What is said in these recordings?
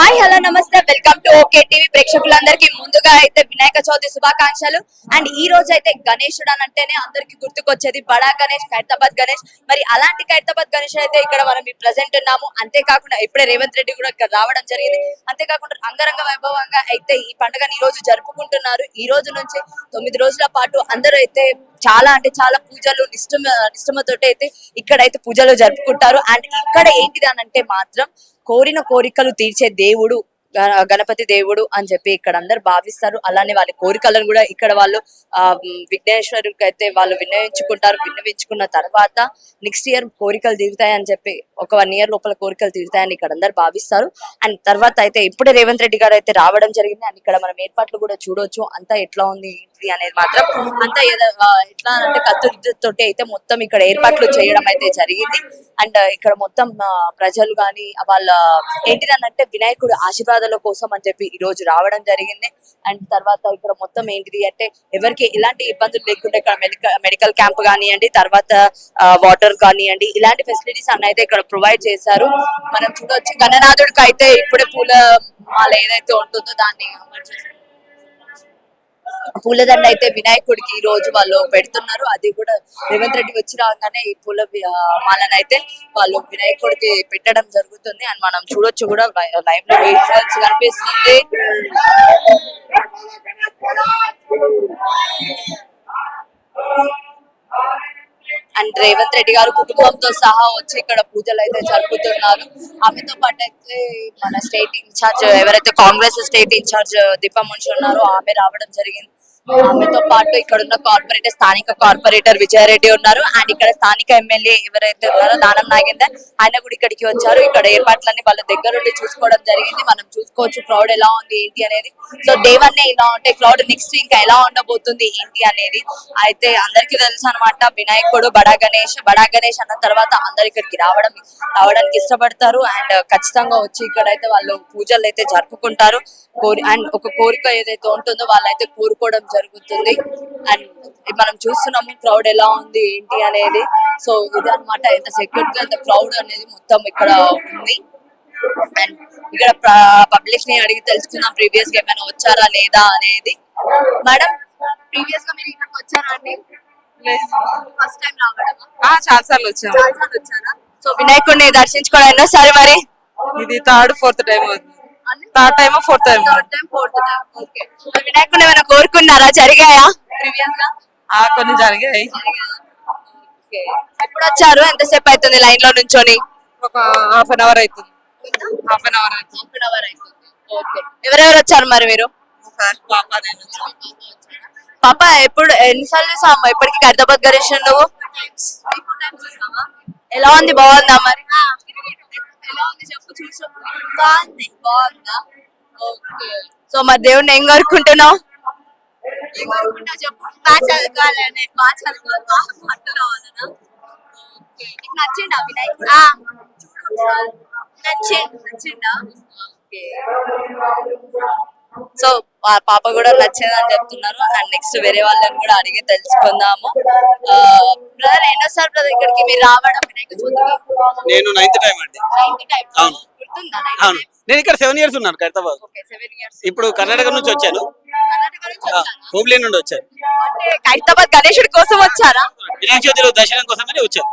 Hi hello నమస్తే welcome to okay TV ప్రేక్షకులందరికీ ముందుగా అయితే వినాయక చవితి శుభాకాంక్షలు. అండ్ ఈ రోజు అయితే గణేశుడు అని అంటేనే అందరికి గుర్తుకొచ్చేది బడా గణేష్, ఖైరతాబాద్ గణేష్. మరి అలాంటి ఖైరతాబాద్ గణేష్ అయితే ఇక్కడ మనం ప్రెసెంట్ ఉన్నాము. అంతేకాకుండా ఇప్పుడే రేవంత్ రెడ్డి కూడా ఇక్కడ రావడం జరిగింది. అంతేకాకుండా అంగరంగ వైభవంగా అయితే ఈ పండుగని ఈ రోజు జరుపుకుంటున్నారు. ఈ రోజు నుంచి 9 రోజుల పాటు అందరూ అయితే చాలా అంటే చాలా పూజలు నిష్టమతోటి అయితే ఇక్కడైతే పూజలు జరుపుకుంటారు. అండ్ ఇక్కడ ఏంటిది అని అంటే మాత్రం కోరిన కోరికలు తీర్చే దేవుడు గణపతి దేవుడు అని చెప్పి ఇక్కడ అందరు భావిస్తారు. అలానే వాళ్ళ కోరికలను కూడా ఇక్కడ వాళ్ళు విఘ్నేశ్వరుకి అయితే వాళ్ళు విన్నవించుకున్న తర్వాత నెక్స్ట్ ఇయర్ కోరికలు తీరుతాయని చెప్పి ఒక 1 year లోపల కోరికలు తీరుతాయని ఇక్కడ అందరు భావిస్తారు. అండ్ తర్వాత అయితే ఇప్పుడే రేవంత్ రెడ్డి గారు అయితే రావడం జరిగింది. అండ్ ఇక్కడ మనం ఏర్పాట్లు కూడా చూడొచ్చు. అంతా ఎట్లా ఉంది ఏంటి అనేది మాత్రం అంతా ఎట్లా అంటే కత్తుతోటి అయితే మొత్తం ఇక్కడ ఏర్పాట్లు చేయడం అయితే జరిగింది. అండ్ ఇక్కడ మొత్తం ప్రజలు గాని వాళ్ళ ఏంటిదనంటే వినాయకుడు ఆశీర్వాదాల కోసం అని చెప్పి ఈ రోజు రావడం జరిగింది. అండ్ తర్వాత ఇక్కడ మొత్తం ఏంటిది అంటే ఎవరికి ఎలాంటి ఇబ్బందులు లేకుండా ఇక్కడ మెడికల్ క్యాంప్ కానివ్వండి, తర్వాత వాటర్ కానివ్వండి, ఇలాంటి ఫెసిలిటీస్ అన్న అయితే ఇక్కడ ప్రొవైడ్ చేశారు. మనం చూడొచ్చు గణనాథుడికి అయితే ఇప్పుడే పూల మాల ఏదైతే ఉంటుందో దాన్ని పూలదండ అయితే వినాయకుడికి ఈ రోజు వాళ్ళు పెడుతున్నారు. అది కూడా రేవంత్ రెడ్డి వచ్చి రాగానే ఈ పూల మాలను అయితే వాళ్ళు వినాయకుడికి పెట్టడం జరుగుతుంది. అండ్ మనం చూడొచ్చు కూడా లైవ్ లో విజువల్స్ కనిపిస్తుంది. అండ్ రేవంత్ రెడ్డి గారు కుటుంబంతో సహా వచ్చి ఇక్కడ పూజలు అయితే జరుపుతున్నారు. ఆమెతో పాటు అయితే మన స్టేట్ ఇన్ఛార్జ్ ఎవరైతే కాంగ్రెస్ స్టేట్ ఇన్ఛార్జ్ దీపా మున్షి ఉన్నారో ఆమె రావడం జరిగింది. ఆమెతో పాటు ఇక్కడ ఉన్న స్థానిక కార్పొరేటర్ విజయారెడ్డి ఉన్నారు. అండ్ ఇక్కడ స్థానిక ఎమ్మెల్యే ఎవరైతే ఉన్నారో దానం నాగేందర్ ఆయన కూడా ఇక్కడికి వచ్చారు. ఇక్కడ ఏర్పాట్లన్నీ వాళ్ళ దగ్గరుండి చూసుకోవడం జరిగింది. మనం చూసుకోవచ్చు క్రౌడ్ ఎలా ఉంది ఏంటి అనేది. సో డే 1 ఇలా ఉంటే క్రౌడ్ నెక్స్ట్ ఇంకా ఎలా ఉండబోతుంది ఏంటి అనేది అయితే అందరికీ తెలుసు అనమాట. వినాయకుడు బడా గణేష్ అన్న తర్వాత అందరు ఇక్కడికి రావడానికి ఇష్టపడతారు. అండ్ ఖచ్చితంగా వచ్చి ఇక్కడైతే వాళ్ళు పూజలు అయితే జరుపుకుంటారు. అండ్ ఒక కోరిక ఏదైతే ఉంటుందో వాళ్ళైతే కోరుకోవడం జరుగుతుంది. అండ్ మనం చూస్తున్నాము క్రౌడ్ ఎలా ఉంది ఏంటి అనేది. సో ఇది అనమాట ఎంత సెక్యూరిటీ ఎంత క్రౌడ్ అనేది మొత్తం ఇక్కడ ఉంది. అండ్ ఇక్కడ పబ్లిక్ ని అడిగి తెలుసుకుందాం ప్రీవియస్ గా ఏమైనా వచ్చారా లేదా అనేది. మేడం ప్రీవియస్ గా మీరు ఇక్కడికి వచ్చారా అండి? ఫస్ట్ టైం రావడమా? చాలా సార్లు వచ్చారా? సో వినాయకుడిని దర్శించుకోవడం సరే మరి ఇది third fourth time fourth time. Okay వినాయకుడిని ఏమైనా కోరుకున్నారా? జరిగాయా ప్రీవియస్ గా? కొన్ని జరిగాయి. ఎప్పుడు వచ్చారు? ఎంతసేపు అవుతుంది లైన్ లో నుంచొని? ఒక హాఫ్ అన్ అవర్ అవుతుంది. ఓకే ఎవరెవరు వచ్చారు మరి మీరు? పాప ఎప్పుడు ఎన్నిసార్లు చూసావా ఇప్పటికి ఖైరతాబాద్ గణేష్ నువ్వు? ఎలా ఉంది? బాగుందా మరి? బాగుందా? ఓకే సో మరి దేవుడిని ఏం కోరుకుంటున్నావు? చెప్పు. బాగా చదువుకోవాలని. నచ్చిండా వినాయకుడు? నచ్చిండా? సో పాప కూడా నచ్చిందని చెప్తున్నారు. అండ్ నెక్స్ట్ వేరే వాళ్ళని కూడా అడిగి తెలుసుకుందాము. బ్రదర్ ఎన్నోసారి బ్రదర్ ఇక్కడికి మీరు రావడం వినాయక చవితికి? నేను 9th టైం అండి. గుర్తుందా? అవును, నేను ఇక్కడ 7 years ఉన్నాను ఖైరతాబాద్. ఇప్పుడు కర్ణాటక నుంచి వచ్చాను. హుబ్లీ నుండి వచ్చాను. అంటే ఖైరతాబాద్ గణేశుడి కోసం వచ్చారా? వినాయక చవితిలో దర్శనం కోసమని వచ్చాను.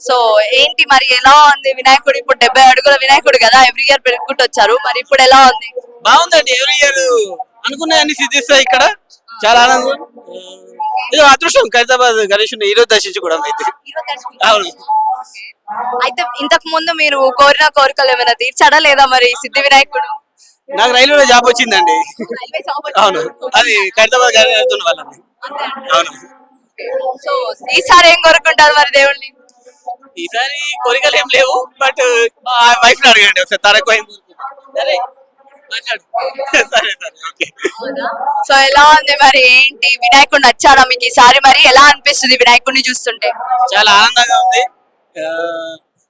సో ఏంటి మరి ఎలా ఉంది వినాయకుడు? ఇప్పుడు 70 అడుగుల వినాయకుడు కదా, ఎవ్రీ ఇయర్ పెరుగుకుంటూ వచ్చారు. మరి ఇప్పుడు ఎలా ఉంది? బాగుందండి. ఎవ్రీ ఇయర్ అనుకున్నాయన్ని సిద్ధిస్తాయి ఇక్కడ. చాలా ఆనందం. ఇది అదృష్టం ఖైరతాబాద్ గణేశుని ఈ రోజు దర్శించుకోవడం అయితే. అవును. అయితే ఇంతకు ముందు మీరు కోరిన కోరికలు ఏమైనా తీర్చాడా లేదా మరి సిద్ధి వినాయకుడు? నాకు రైల్వేలో జాబ్ వచ్చిందండి. అవును, అది ఖైరతాబాద్ గణేశుని వాళ్ళని. అవును. సో ఈసారి ఏం కోరుకుంటారు మరి దేవుణ్ణి? ఈసారి కోరికలు ఏం లేవు, బట్ వైఫ్ ని అడగండి ఒకసారి. తనకు సో ఎలా ఉంది మరి ఏంటి వినాయకుడు నచ్చాడా మీకు ఈసారి? మరి ఎలా అనిపిస్తుంది వినాయకుడిని చూస్తుంటే? చాలా ఆనందంగా ఉంది.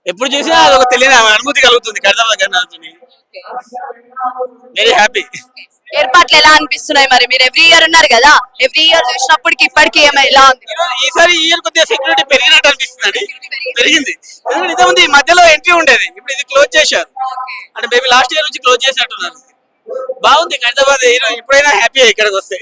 ఎప్పుడు చూసినా అదొక తెలియని అనుభూతి కలుగుతుంది ఖైరతాబాద్ గణనాథుని. Very happy. ఏర్పాట్లు ఎలా అనిపిస్తున్నాయి మరి? మీరు ఎవ్రీ ఇయర్ ఉన్నారు కదా, ఎవ్రీ ఇయర్ చూసినప్పటికి ఇప్పటికి ఎలా ఉంది? ఈసారి ఈ ఇయర్ కొద్దిగా సెక్యూరిటీ పెరిగినట్టు అనిపిస్తుంది. పెరిగింది ఎందుకంటే ఇంతకుముందు ఈ మధ్యలో ఎంట్రీ ఉండేది, ఇప్పుడు ఇది క్లోజ్ చేశారు. అంటే మేబీ లాస్ట్ ఇయర్ నుంచి క్లోజ్ చేసినట్టున్నారు. బాగుంది ఖైరతాబాద్. ఇప్పుడైనా హ్యాపీ ఇక్కడికి వస్తే.